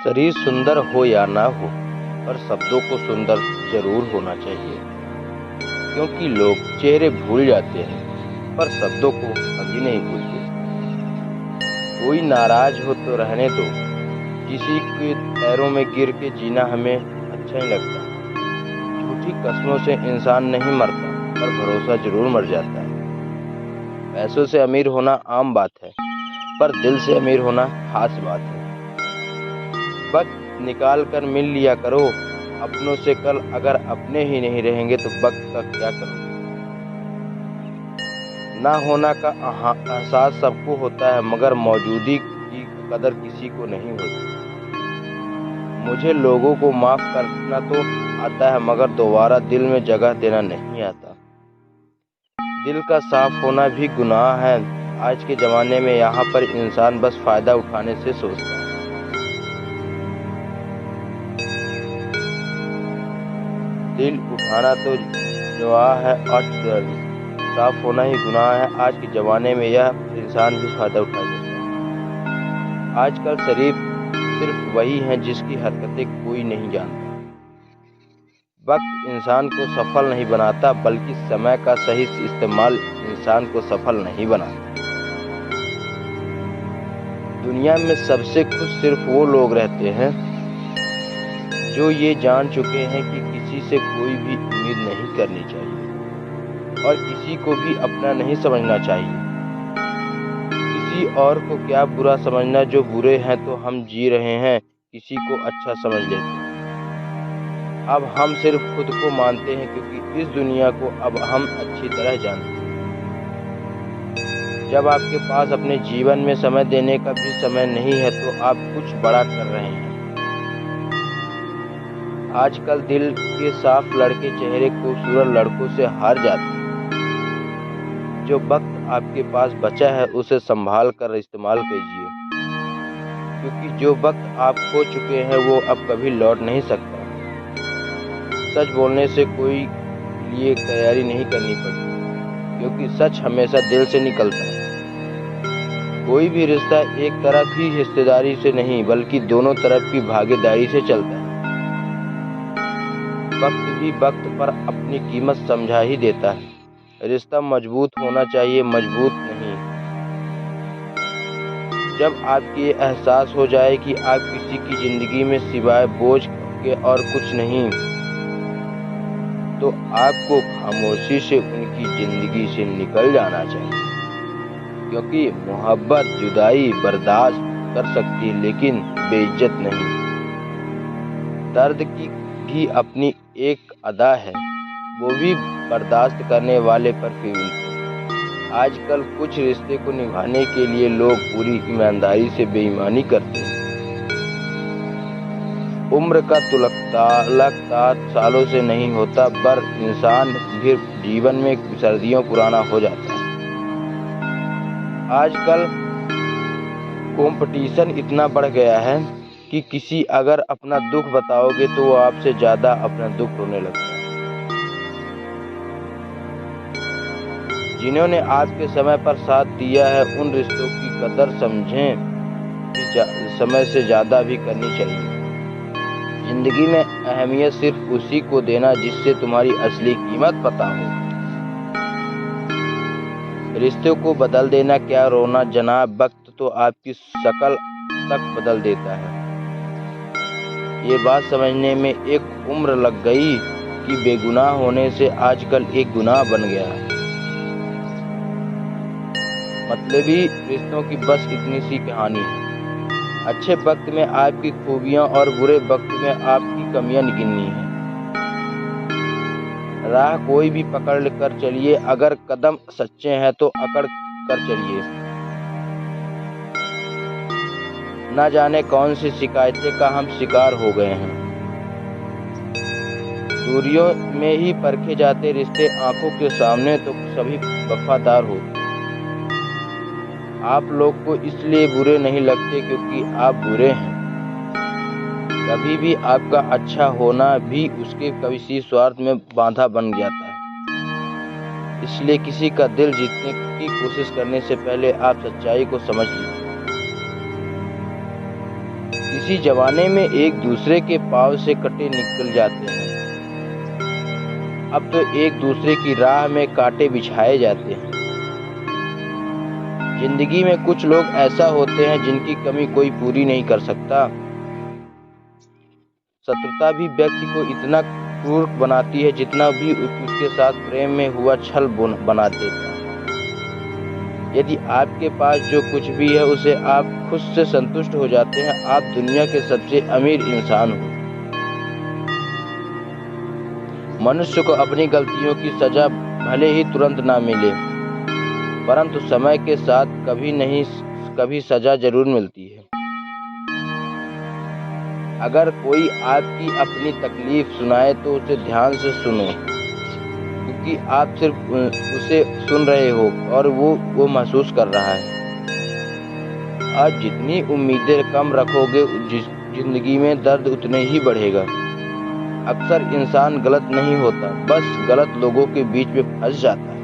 शरीर सुंदर हो या ना हो, पर शब्दों को सुंदर जरूर होना चाहिए। क्योंकि लोग चेहरे भूल जाते हैं, पर शब्दों को कभी नहीं भूलते। कोई नाराज हो तो रहने दो, किसी के पैरों में गिर के जीना हमें अच्छा नहीं लगता। झूठी कस्मों से इंसान नहीं मरता, पर भरोसा जरूर मर जाता है। पैसों से अमीर होना आम बात है, पर दिल से अमीर होना खास बात है। वक्त निकाल कर मिल लिया करो अपनों से। कल अगर अपने ही नहीं रहेंगे तो वक्त का क्या करोगे। ना होना का एहसास सबको होता है, मगर मौजूदगी की कदर किसी को नहीं होती। मुझे लोगों को माफ करना तो आता है, मगर दोबारा दिल में जगह देना नहीं आता। दिल का साफ होना भी गुनाह है। आज के ज़माने में यहाँ पर इंसान बस फ़ायदा उठाने से सोचता है। दिल उठाना तो जवाह है और साफ होना ही गुनाह है। आज के ज़माने में यह इंसान भी फ़ायदा उठा सकता है। आजकल शरीफ सिर्फ वही है जिसकी हरकतें कोई नहीं जानता। वक्त इंसान को सफल नहीं बनाता, बल्कि समय का सही इस्तेमाल इंसान को सफल नहीं बनाता। दुनिया में सबसे खुश सिर्फ वो लोग रहते हैं जो ये जान चुके हैं कि किसी से कोई भी उम्मीद नहीं करनी चाहिए और किसी को भी अपना नहीं समझना चाहिए। किसी और को क्या बुरा समझना, जो बुरे हैं तो हम जी रहे हैं, किसी को अच्छा समझ लेते हैं। अब हम सिर्फ खुद को मानते हैं, क्योंकि इस दुनिया को अब हम अच्छी तरह जानते हैं। जब आपके पास अपने जीवन में समय देने का भी समय नहीं है तो आप कुछ बड़ा कर रहे हैं। आजकल दिल के साफ लड़के चेहरे खूबसूरत लड़कों से हार जाते हैं। जो वक्त आपके पास बचा है उसे संभाल कर इस्तेमाल कीजिए, क्योंकि जो वक्त आप खो चुके हैं वो अब कभी लौट नहीं सकता। सच बोलने से कोई लिए तैयारी नहीं करनी पड़ती, क्योंकि सच हमेशा दिल से निकलता है। कोई भी रिश्ता एक तरफ ही हिस्सेदारी से नहीं, बल्कि दोनों तरफ की भागीदारी से चलता है। वक्त भी वक्त पर अपनी कीमत समझा ही देता है। रिश्ता मजबूत होना चाहिए, मजबूत नहीं। जब आपको ये एहसास हो जाए कि आप किसी की जिंदगी में सिवाय बोझ के और कुछ नहीं, तो आपको खामोशी से उनकी जिंदगी से निकल जाना चाहिए। क्योंकि मोहब्बत जुदाई बर्दाश्त कर सकती है, लेकिन बेइज्जत नहीं। दर्द की भी अपनी एक अदा है, वो भी बर्दाश्त करने वाले पर मिलती है। आजकल कुछ रिश्ते को निभाने के लिए लोग पूरी ईमानदारी से बेईमानी करते हैं। उम्र का ताल्लुक सालों से नहीं होता, पर इंसान भी जीवन में सर्दियों पुराना हो जाता है। आजकल कंपटीशन इतना बढ़ गया है कि किसी अगर अपना दुख बताओगे तो वो आपसे ज़्यादा अपना दुख रोने लगता है। जिन्होंने आपके समय पर साथ दिया है, उन रिश्तों की कदर समझें कि समय से ज़्यादा भी करनी चाहिए। जिंदगी में अहमियत सिर्फ उसी को देना जिससे तुम्हारी असली कीमत पता हो। रिश्तों को बदल देना क्या रोना जनाब, वक्त तो आपकी शक्ल तक बदल देता है। ये बात समझने में एक उम्र लग गई कि बेगुनाह होने से आजकल एक गुनाह बन गया है। मतलबी रिश्तों की बस इतनी सी कहानी है। अच्छे वक्त में आपकी खूबियां और बुरे वक्त में आपकी कमियां गिननी है। राह कोई भी पकड़ कर चलिए, अगर कदम सच्चे हैं तो अकड़ कर चलिए। न जाने कौन सी शिकायतें का हम शिकार हो गए हैं। दूरियों में ही परखे जाते रिश्ते, आंखों के सामने तो सभी वफादार होते। आप लोग को इसलिए बुरे नहीं लगते क्योंकि आप बुरे हैं। कभी भी आपका अच्छा होना भी उसके किसी स्वार्थ में बाधा बन जाता है। इसलिए किसी का दिल जीतने की कोशिश करने से पहले आप सच्चाई को समझ लीजिए। किसी जमाने में एक दूसरे के पाँव से कटे निकल जाते हैं, अब तो एक दूसरे की राह में कांटे बिछाए जाते हैं। जिंदगी में कुछ लोग ऐसा होते हैं जिनकी कमी कोई पूरी नहीं कर सकता। शत्रुता भी व्यक्ति को इतना क्रूर बनाती है जितना भी उसके साथ प्रेम में हुआ छल बना देता है। यदि आपके पास जो कुछ भी है उसे आप खुद से संतुष्ट हो जाते हैं, आप दुनिया के सबसे अमीर इंसान हो। मनुष्य को अपनी गलतियों की सजा भले ही तुरंत ना मिले, परंतु समय के साथ कभी सजा जरूर मिलती है। अगर कोई आपकी अपनी तकलीफ सुनाए तो उसे ध्यान से सुनो, क्योंकि आप सिर्फ उसे सुन रहे हो और वो महसूस कर रहा है। आज जितनी उम्मीदें कम रखोगे जिंदगी में दर्द उतने ही बढ़ेगा। अक्सर इंसान गलत नहीं होता, बस गलत लोगों के बीच में फंस जाता है।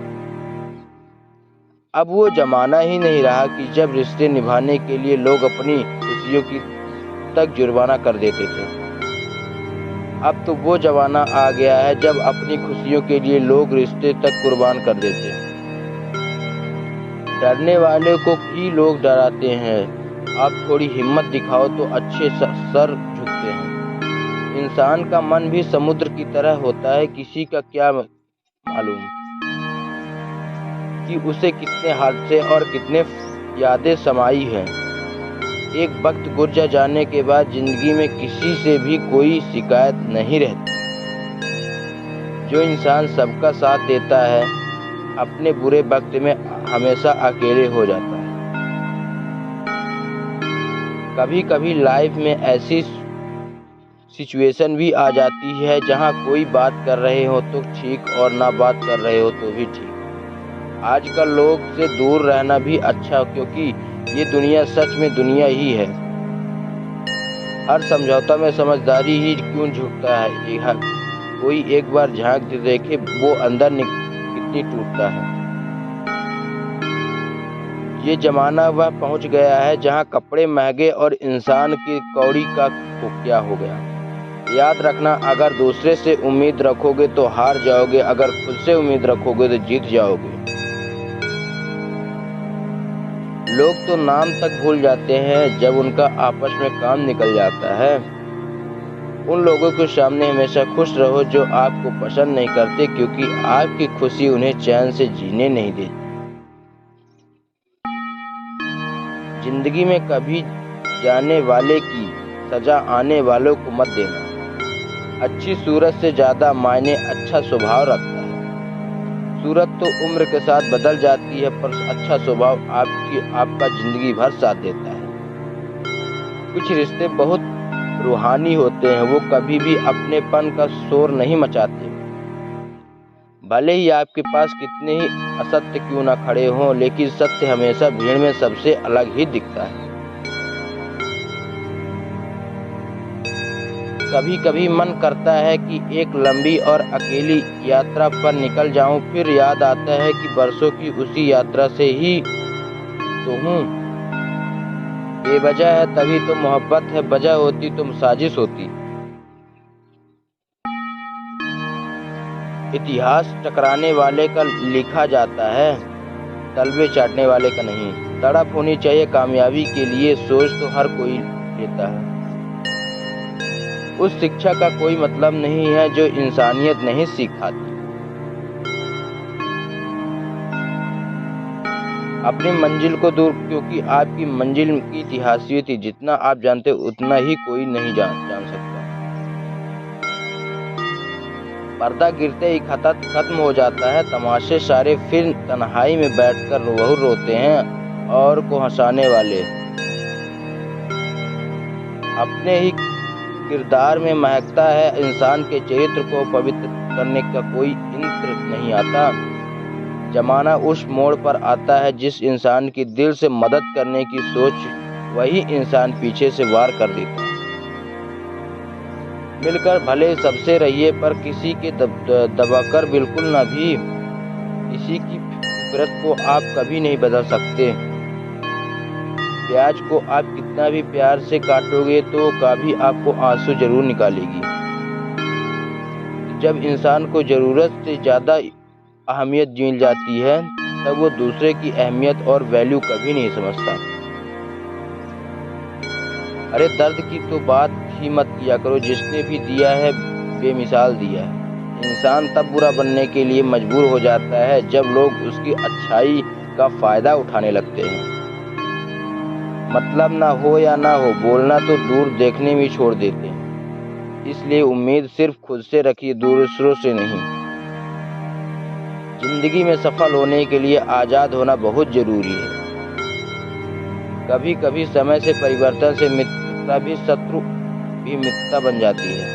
अब वो जमाना ही नहीं रहा कि जब रिश्ते निभाने के लिए लोग अपनी खुशियों की तक जुर्माना कर देते थे। अब तो वो जमाना आ गया है जब अपनी खुशियों के लिए लोग रिश्ते तक कुर्बान कर देते हैं। डरने वाले को ही लोग डराते हैं। आप थोड़ी हिम्मत दिखाओ तो अच्छे सर झुकते हैं। इंसान का मन भी समुद्र की तरह होता है, किसी का क्या मालूम कि उसे कितने हादसे और कितने यादें समाई हैं। एक वक्त गुजर जाने के बाद जिंदगी में किसी से भी कोई शिकायत नहीं रहती। जो इंसान सबका साथ देता है अपने बुरे वक्त में हमेशा अकेले हो जाता है। कभी कभी लाइफ में ऐसी सिचुएशन भी आ जाती है जहां कोई बात कर रहे हो तो ठीक और ना बात कर रहे हो तो भी ठीक। आजकल लोग से दूर रहना भी अच्छा, क्योंकि ये दुनिया सच में दुनिया ही है। हर समझौता में समझदारी ही क्यों झुकता है। कोई एक बार झांक देखे वो अंदर कितनी टूटता है। ये जमाना वह पहुंच गया है जहां कपड़े महंगे और इंसान की कौड़ी का क्या हो गया। याद रखना, अगर दूसरे से उम्मीद रखोगे तो हार जाओगे, अगर खुद से उम्मीद रखोगे तो जीत जाओगे। लोग तो नाम तक भूल जाते हैं जब उनका आपस में काम निकल जाता है। उन लोगों के सामने हमेशा खुश रहो जो आपको पसंद नहीं करते, क्योंकि आपकी खुशी उन्हें चैन से जीने नहीं देती। जिंदगी में कभी जाने वाले की सजा आने वालों को मत देना। अच्छी सूरत से ज्यादा मायने अच्छा स्वभाव रखता है। सूरत तो उम्र के साथ बदल जाती है, पर अच्छा स्वभाव आपका जिंदगी भर साथ देता है। कुछ रिश्ते बहुत रूहानी होते हैं, वो कभी भी अपनेपन का शोर नहीं मचाते। भले ही आपके पास कितने ही असत्य क्यों ना खड़े हों, लेकिन सत्य हमेशा भीड़ में सबसे अलग ही दिखता है। कभी कभी मन करता है कि एक लंबी और अकेली यात्रा पर निकल जाऊं, फिर याद आता है कि बरसों की उसी यात्रा से ही तो हूँ। बेवजह है तभी तो मोहब्बत है, वजह होती तो साजिश होती। इतिहास टकराने वाले का लिखा जाता है, तलवे चाटने वाले का नहीं। तड़प होनी चाहिए कामयाबी के लिए, सोच तो हर कोई लेता है। उस शिक्षा का कोई मतलब नहीं है जो इंसानियत नहीं सिखाती। अपनी मंजिल को दूर, क्योंकि आपकी मंजिल की इतिहासियत जितना आप जानते उतना ही कोई नहीं जान सकता। पर्दा गिरते ही खत्म हो जाता है तमाशे सारे, फिर तन्हाई में बैठकर वह रोते हैं और को हंसाने वाले। अपने ही किरदार में महकता है इंसान के चरित्र को पवित्र करने का कोई यंत्र नहीं आता। जमाना उस मोड़ पर आता है जिस इंसान की दिल से मदद करने की सोच वही इंसान पीछे से वार कर देता है। मिलकर भले सबसे रहिए, पर किसी के दबाकर बिल्कुल न भी। किसी की फितरत को आप कभी नहीं बदल सकते। प्याज को आप कितना भी प्यार से काटोगे तो कभी आपको आंसू जरूर निकालेगी। जब इंसान को ज़रूरत से ज़्यादा अहमियत मिल जाती है तब वो दूसरे की अहमियत और वैल्यू कभी नहीं समझता। अरे दर्द की तो बात ही मत किया करो, जिसने भी दिया है बेमिसाल दिया है। इंसान तब बुरा बनने के लिए मजबूर हो जाता है जब लोग उसकी अच्छाई का फ़ायदा उठाने लगते हैं। मतलब ना हो या ना हो, बोलना तो दूर देखने में छोड़ देते हैं। इसलिए उम्मीद सिर्फ खुद से रखिए, दूसरों से नहीं। जिंदगी में सफल होने के लिए आज़ाद होना बहुत ज़रूरी है। कभी कभी समय से परिवर्तन से मित्रता भी शत्रु भी मित्रता बन जाती है,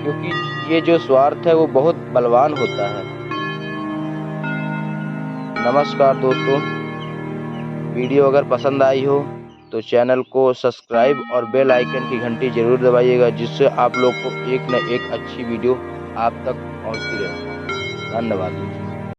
क्योंकि ये जो स्वार्थ है वो बहुत बलवान होता है। नमस्कार दोस्तों, वीडियो अगर पसंद आई हो तो चैनल को सब्सक्राइब और बेल आइकन की घंटी जरूर दबाइएगा, जिससे आप लोग को एक न एक अच्छी वीडियो आप तक पहुंचती रहे। धन्यवाद।